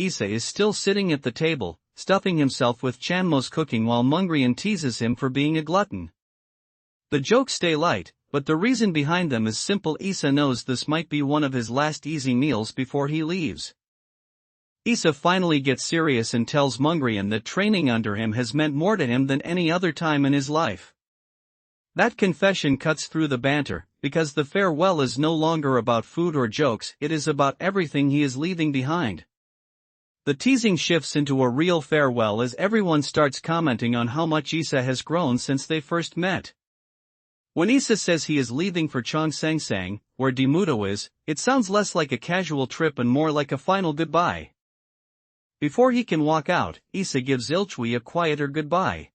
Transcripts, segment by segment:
Yise is still sitting at the table, stuffing himself with Chanmo's cooking while Mongryeon teases him for being a glutton. The jokes stay light, but the reason behind them is simple. Yise knows this might be one of his last easy meals before he leaves. Yise finally gets serious and tells Mongryeon that training under him has meant more to him than any other time in his life. That confession cuts through the banter, because the farewell is no longer about food or jokes, it is about everything he is leaving behind. The teasing shifts into a real farewell as everyone starts commenting on how much Yise has grown since they first met. When Yise says he is leaving for Cheongsangsang, where Demudo is, it sounds less like a casual trip and more like a final goodbye. Before he can walk out, Yise gives Ilchui a quieter goodbye.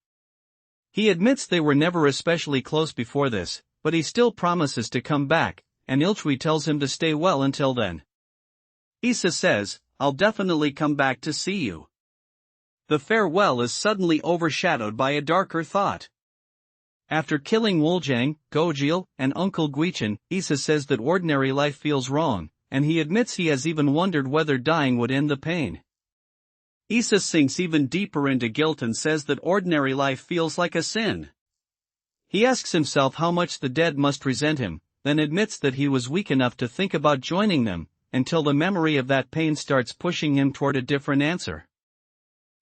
He admits they were never especially close before this, but he still promises to come back, and Ilchui tells him to stay well until then. Yise says, "I'll definitely come back to see you." The farewell is suddenly overshadowed by a darker thought. After killing Woljang, Gojil, and Uncle Guichin, Yise says that ordinary life feels wrong, and he admits he has even wondered whether dying would end the pain. Yise sinks even deeper into guilt and says that ordinary life feels like a sin. He asks himself how much the dead must resent him, then admits that he was weak enough to think about joining them, until the memory of that pain starts pushing him toward a different answer.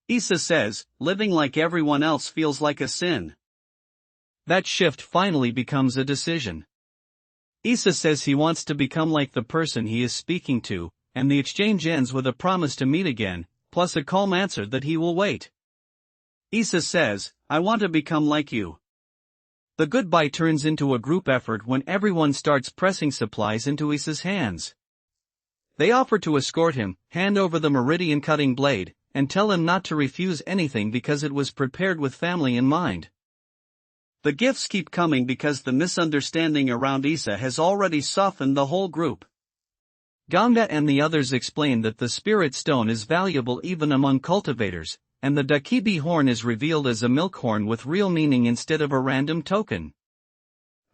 Yise says, living like everyone else feels like a sin. That shift finally becomes a decision. Yise says he wants to become like the person he is speaking to, and the exchange ends with a promise to meet again, plus a calm answer that he will wait. Yise says, "I want to become like you." The goodbye turns into a group effort when everyone starts pressing supplies into Yise's hands. They offer to escort him, hand over the meridian cutting blade, and tell him not to refuse anything because it was prepared with family in mind. The gifts keep coming because the misunderstanding around Yise has already softened the whole group. Ganga and the others explain that the spirit stone is valuable even among cultivators, and the Dakibi horn is revealed as a milk horn with real meaning instead of a random token.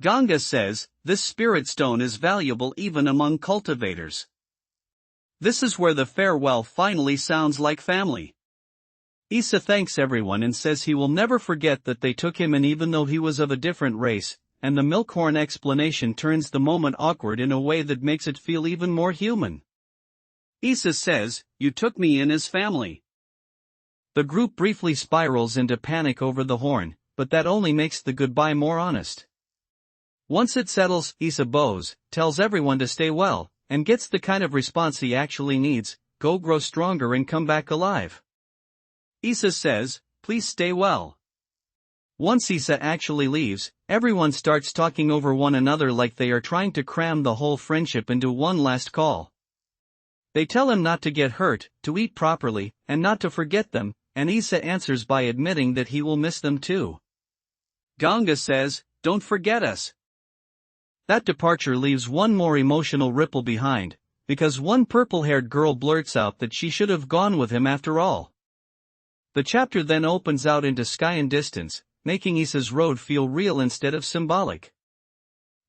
Ganga says, this spirit stone is valuable even among cultivators. This is where the farewell finally sounds like family. Yise thanks everyone and says he will never forget that they took him in even though he was of a different race, and the milkhorn explanation turns the moment awkward in a way that makes it feel even more human. Yise says, "You took me in as family." The group briefly spirals into panic over the horn, but that only makes the goodbye more honest. Once it settles, Yise bows, tells everyone to stay well, and gets the kind of response he actually needs: go grow stronger and come back alive. Yise says, "Please stay well." Once Yise actually leaves, everyone starts talking over one another like they are trying to cram the whole friendship into one last call. They tell him not to get hurt, to eat properly, and not to forget them, and Yise answers by admitting that he will miss them too. Ganga says, "Don't forget us." That departure leaves one more emotional ripple behind, because one purple-haired girl blurts out that she should have gone with him after all. The chapter then opens out into sky and distance, making Yise's road feel real instead of symbolic.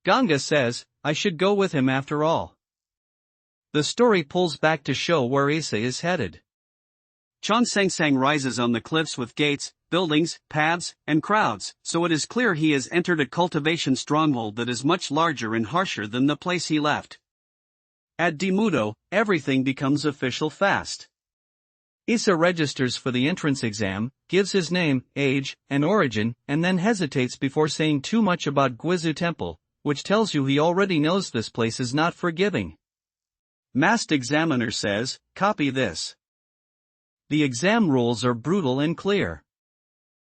Ganga says, "I should go with him after all." The story pulls back to show where Yise is headed. Cheongsangsang rises on the cliffs with gates, buildings, paths, and crowds, so it is clear he has entered a cultivation stronghold that is much larger and harsher than the place he left. At Demudo, everything becomes official fast. Yise registers for the entrance exam, gives his name, age, and origin, and then hesitates before saying too much about Guizu Temple, which tells you he already knows this place is not forgiving. Masked examiner says, "Copy this." The exam rules are brutal and clear.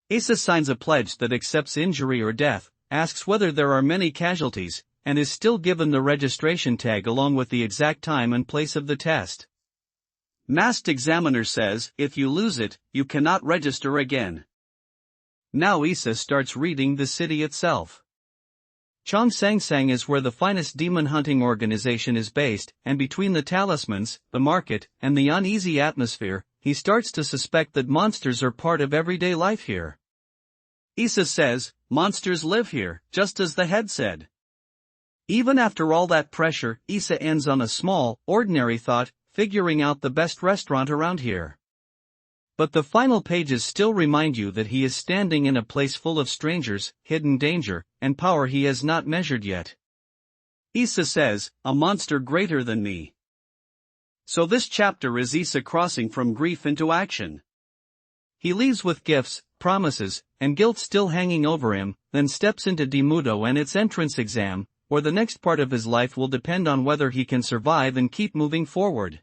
Yise signs a pledge that accepts injury or death, asks whether there are many casualties, and is still given the registration tag along with the exact time and place of the test. Masked examiner says, "If you lose it, you cannot register again." Now Yise starts reading the city itself. Cheongsangsang is where the finest demon hunting organization is based, and between the talismans, the market, and the uneasy atmosphere, he starts to suspect that monsters are part of everyday life here. Yise says, "Monsters live here, just as the head said." Even after all that pressure, Yise ends on a small, ordinary thought: figuring out the best restaurant around here. But the final pages still remind you that he is standing in a place full of strangers, hidden danger, and power he has not measured yet. Yise says, a monster greater than me. So this chapter is Yise crossing from grief into action. He leaves with gifts, promises, and guilt still hanging over him, then steps into Demudo and its entrance exam, or the next part of his life will depend on whether he can survive and keep moving forward.